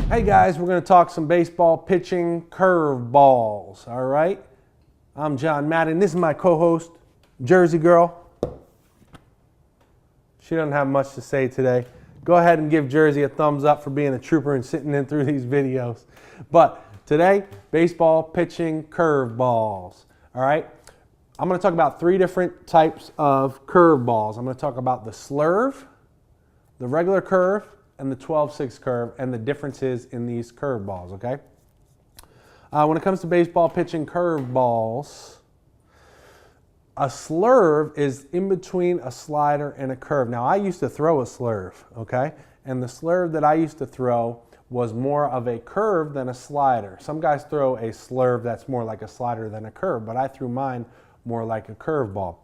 Hey guys, we're going to talk some baseball pitching curveballs, all right? I'm John Madden. This is my co-host, Jersey Girl. She doesn't have much to say today. Go ahead and give Jersey a thumbs up for being a trooper and sitting in through these videos. But today, baseball pitching curveballs, all right? I'm going to talk about three different types of curveballs. I'm going to talk about the slurve, the regular curve, and the 12-6 curve, and the differences in these curveballs, okay? When it comes to baseball pitching curveballs, a slurve is in between a slider and a curve. Now, I used to throw a slurve, okay? And the slurve that I used to throw was more of a curve than a slider. Some guys throw a slurve that's more like a slider than a curve, but I threw mine more like a curveball.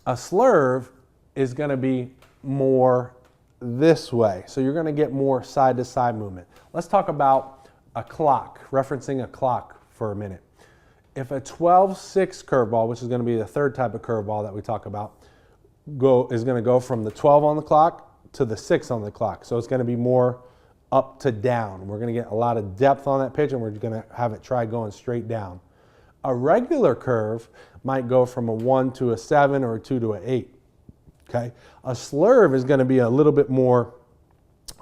A slurve is going to be more this way. So you're going to get more side-to-side movement. Let's talk about a clock, referencing a clock for a minute. If a 12-6 curveball, which is going to be the third type of curveball that we talk about, is going to go from the 12 on the clock to the 6 on the clock. So it's going to be more up to down. We're going to get a lot of depth on that pitch, and we're going to have it try going straight down. A regular curve might go from a 1 to a 7 or a 2 to an 8. Okay. A slurve is going to be a little bit more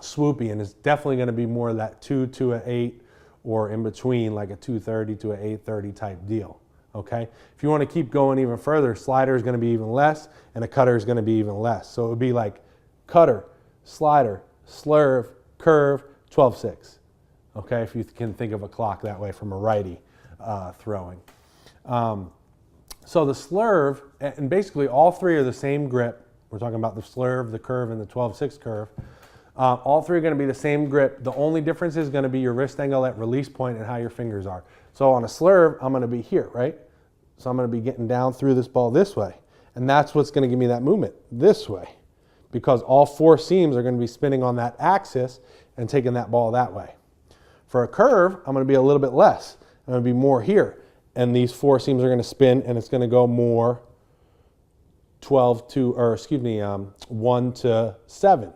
swoopy, and it's definitely going to be more of that 2 to an 8 or in between, like a 230 to an 830 type deal. Okay. If you want to keep going even further, slider is going to be even less, and a cutter is going to be even less. So it would be like cutter, slider, slurve, curve, 12-6. Okay. If you can think of a clock that way from a righty throwing. So the slurve, and basically all three are the same grip. We're talking about the slurve, the curve, and the 12-6 curve. All three are going to be the same grip. The only difference is going to be your wrist angle at release point and how your fingers are. So on a slurve, I'm going to be here, right? So I'm going to be getting down through this ball this way. And that's what's going to give me that movement, this way. Because all four seams are going to be spinning on that axis and taking that ball that way. For a curve, I'm going to be a little bit less. I'm going to be more here. And these four seams are going to spin, and it's going to go more 1 to 7.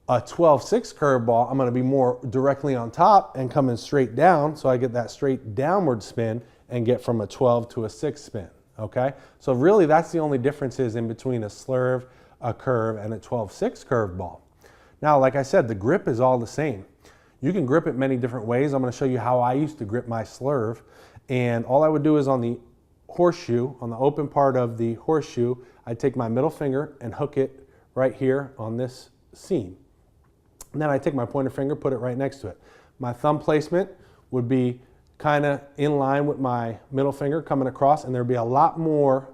A 12-6 curveball, I'm going to be more directly on top and coming straight down, so I get that straight downward spin and get from a 12 to a 6 spin, okay? So really, that's the only differences in between a slurve, a curve, and a 12-6 curveball. Now, like I said, the grip is all the same. You can grip it many different ways. I'm going to show you how I used to grip my slurve, and all I would do is on the horseshoe, on the open part of the horseshoe, I'd take my middle finger and hook it right here on this seam. And then I take my pointer finger, put it right next to it. My thumb placement would be kind of in line with my middle finger coming across, and there'd be a lot more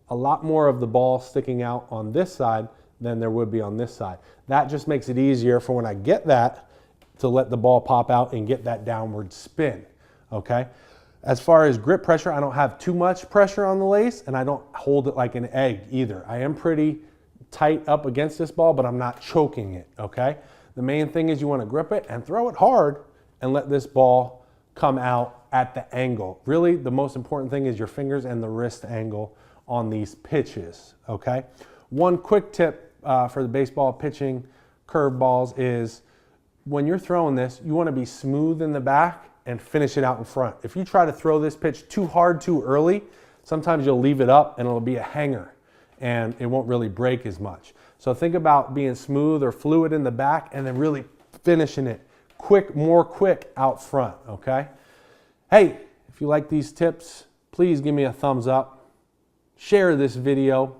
of the ball sticking out on this side than there would be on this side. That just makes it easier for when I get that to let the ball pop out and get that downward spin, okay? As far as grip pressure, I don't have too much pressure on the lace, and I don't hold it like an egg either. I am pretty tight up against this ball, but I'm not choking it, okay? The main thing is you want to grip it and throw it hard and let this ball come out at the angle. Really, the most important thing is your fingers and the wrist angle on these pitches, okay? One quick tip for the baseball pitching curveballs is when you're throwing this, you want to be smooth in the back and finish it out in front. If you try to throw this pitch too hard too early, sometimes you'll leave it up and it'll be a hanger and it won't really break as much. So think about being smooth or fluid in the back and then really finishing it more quick out front, okay? Hey, if you like these tips, please give me a thumbs up. Share this video.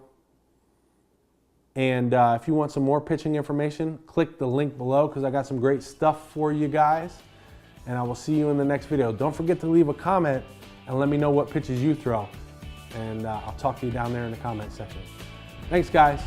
And if you want some more pitching information, click the link below because I got some great stuff for you guys. And I will see you in the next video. Don't forget to leave a comment and let me know what pitches you throw. And I'll talk to you down there in the comment section. Thanks, guys.